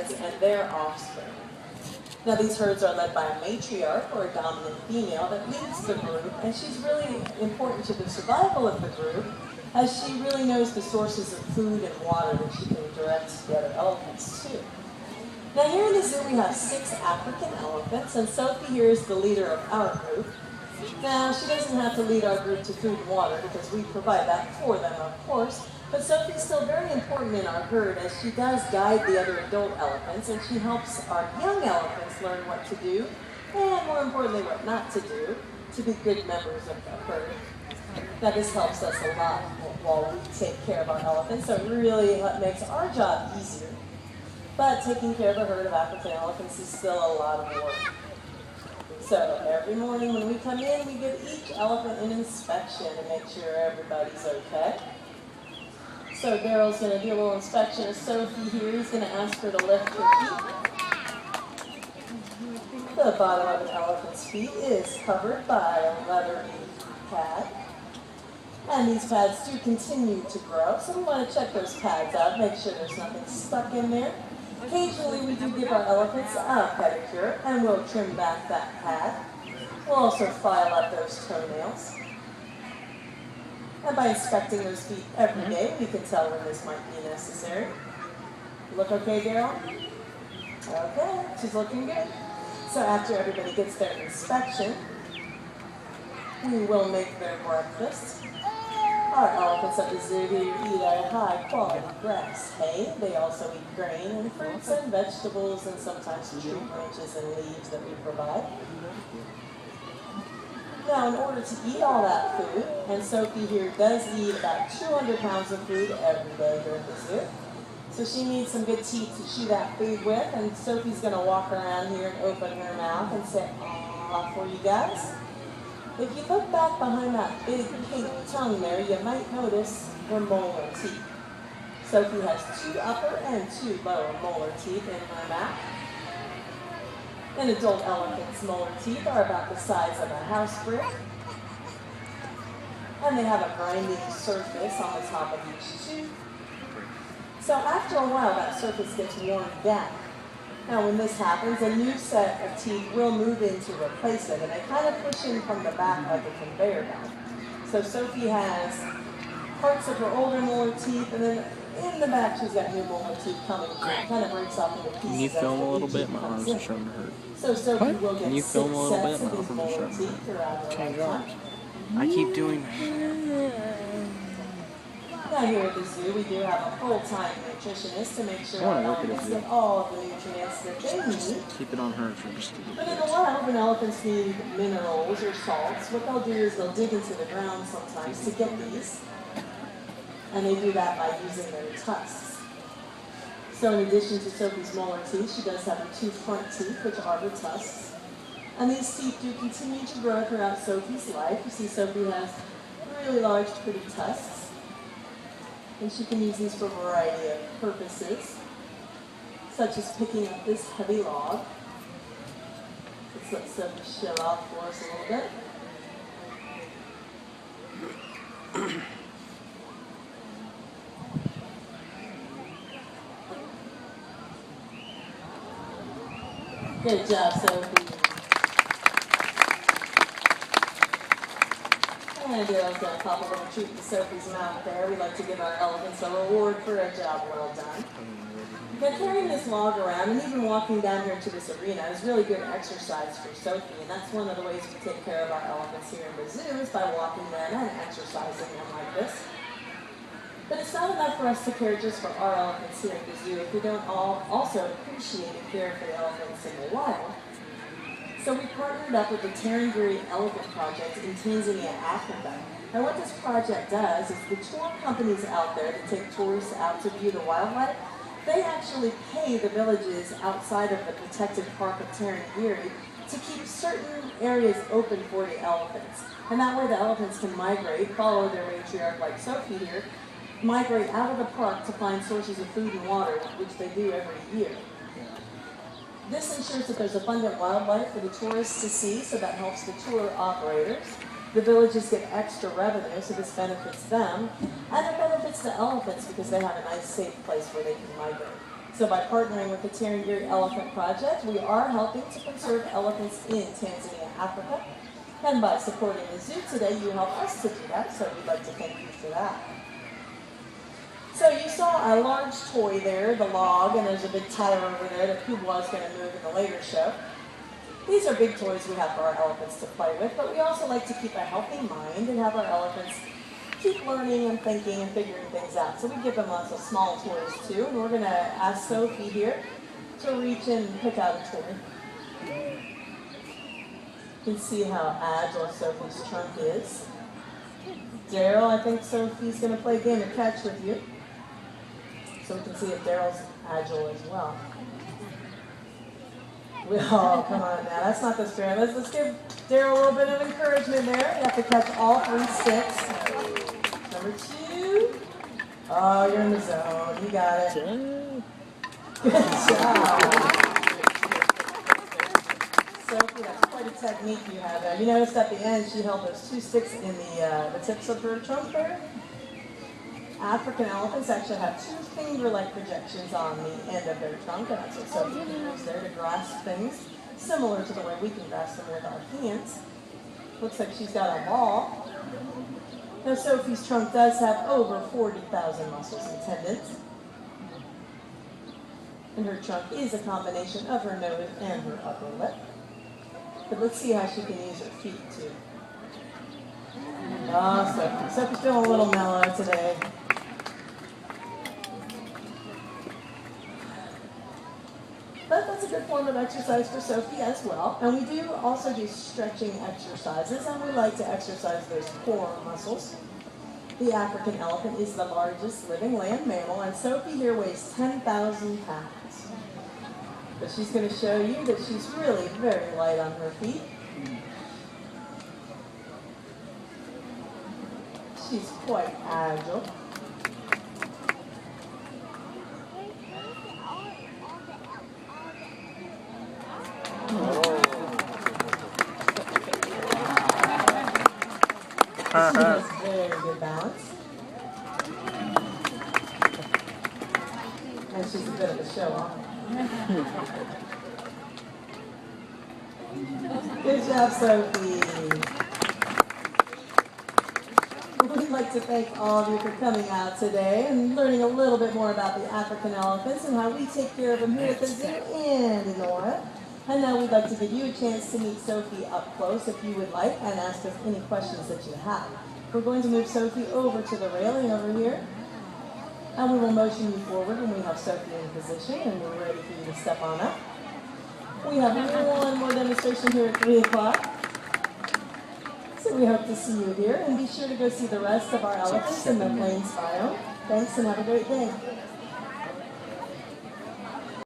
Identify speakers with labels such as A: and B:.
A: elephants and their offspring. Now these herds are led by a matriarch or a dominant female that leads the group, and she's really important to the survival of the group as she really knows the sources of food and water that she can direct the other elephants to. Now here in the zoo we have 6 African elephants, and Sophie here is the leader of our group. Now she doesn't have to lead our group to food and water because we provide that for them, of course, but Sophie's still very important in our herd as she does guide the other adult elephants, and she helps our young elephants learn what to do, and more importantly what not to do, to be good members of the herd. Now this helps us a lot while we take care of our elephants, so it really makes our job easier. But taking care of a herd of African elephants is still a lot of work. So every morning when we come in, we give each elephant an inspection to make sure everybody's okay. So Daryl's going to do a little inspection of Sophie here. He's going to ask her to lift her feet. The bottom of an elephant's feet is covered by a leathery pad. And these pads do continue to grow, so we want to check those pads out, make sure there's nothing stuck in there. Occasionally we do give our elephants a pedicure, and we'll trim back that pad. We'll also file up those toenails. And by inspecting those feet every day, we can tell when this might be necessary. Look okay, Daryl? Okay, she's looking good. So after everybody gets their inspection, we will make their breakfast. Our elephants at the zoo eat a high-quality grass hay. They also eat grain and fruits and vegetables and sometimes tree branches and leaves that we provide. Now, in order to eat all that food, and Sophie here does eat about 200 pounds of food every day here at the zoo, so she needs some good teeth to chew that food with, and Sophie's going to walk around here and open her mouth and say, "Aw," for you guys. If you look back behind that big pink tongue there, you might notice her molar teeth. Sophie has 2 upper and 2 lower molar teeth in her mouth. An adult elephant's molar teeth are about the size of a house brick. And they have a grinding surface on the top of each tooth. So after a while, that surface gets worn down. Now when this happens, a new set of teeth will move in to replace it, and they kind of push in from the back like a conveyor belt. So Sophie has parts of her older molar teeth, and then in the back she's got new molar teeth coming through. It kind of breaks off into pieces.
B: Can you film a little bit? My arms are starting to hurt.
A: So Sophie will get
B: Can you
A: 6
B: film a little
A: sets
B: bit?
A: of
B: My
A: these
B: arms are
A: molar
B: starting to
A: teeth
B: hurt.
A: throughout her
B: Change
A: lifetime.
B: arms. I keep doing that.
A: Now here at the zoo, we do have a full-time nutritionist to make sure
B: I
A: our
B: wanna work at a
A: elephants
B: zoo.
A: get all of the nutrients that they need.
B: Keep it on her for just a
A: But in
B: little
A: the
B: bit.
A: wild, when elephants need minerals or salts, what they'll do is they'll dig into the ground sometimes to get these. And they do that by using their tusks. So in addition to Sophie's molar teeth, she does have her 2 front teeth, which are her tusks. And these teeth do continue to grow throughout Sophie's life. You see Sophie has really large, pretty tusks. And she can use these for a variety of purposes, such as picking up this heavy log. Let's let Sophie show off for us a little bit. Good job, Sophie. And Daryl's going to pop a little treat in Sophie's mouth there. We like to give our elephants a reward for a job well done. Now carrying this log around and even walking down here to this arena is really good exercise for Sophie, and that's one of the ways we take care of our elephants here in the zoo is by walking them and exercising them like this. But it's not enough for us to care just for our elephants here at the zoo if we don't also appreciate and care for the elephants in the wild. So we partnered up with the Tarangire Elephant Project in Tanzania, Africa. And what this project does is the tour companies out there that take tourists out to view the wildlife, they actually pay the villages outside of the protected park of Tarangire to keep certain areas open for the elephants. And that way the elephants can migrate, follow their matriarch like Sophie here, migrate out of the park to find sources of food and water, which they do every year. This ensures that there's abundant wildlife for the tourists to see, so that helps the tour operators. The villages get extra revenue, so this benefits them. And it benefits the elephants because they have a nice, safe place where they can migrate. So by partnering with the Tarangire Elephant Project, we are helping to conserve elephants in Tanzania, Africa. And by supporting the zoo today, you help us to do that, so we'd like to thank you for that. So you saw a large toy there, the log, and there's a big tire over there that Pooh was going to move in the later show. These are big toys we have for our elephants to play with, but we also like to keep a healthy mind and have our elephants keep learning and thinking and figuring things out. So we give them lots of small toys too, and we're going to ask Sophie here to reach in and pick out a toy. You can see how agile Sophie's trunk is. Daryl, I think Sophie's going to play a game of catch with you, so we can see if Daryl's agile as well. Oh, come on now, that's not the spirit. Let's give Daryl a little bit of encouragement there. You have to catch all 3 sticks. Number 2. Oh, you're in the zone. You got it. Good job. Sophie, that's quite a technique you have there. You noticed at the end she held those 2 sticks in the tips of her trunk there? African elephants actually have 2 finger-like projections on the end of their trunk, and that's what Sophie can use there to grasp things, similar to the way we can grasp them with our hands. Looks like she's got a ball. Now Sophie's trunk does have over 40,000 muscles and tendons. And her trunk is a combination of her nose and her upper lip. But let's see how she can use her feet too. Oh, Sophie's feeling a little mellow today. But that's a good form of exercise for Sophie as well. And we do also do stretching exercises, and we like to exercise those core muscles. The African elephant is the largest living land mammal, and Sophie here weighs 10,000 pounds. But she's going to show you that she's really very light on her feet. She's quite agile. She has very good balance. And she's a bit of a show-off. Good job, Sophie. We'd like to thank all of you for coming out today and learning a little bit more about the African elephants and how we take care of them here at the zoo and in Nora. And now we'd like to give you a chance to meet Sophie up close if you would like and ask us any questions that you have. We're going to move Sophie over to the railing over here. And we will motion you forward when we have Sophie in position and we're ready for you to step on up. We have one more demonstration here at 3 o'clock. So we hope to see you here, and be sure to go see the rest of our elephants in the Plains biome. Thanks and have a great day.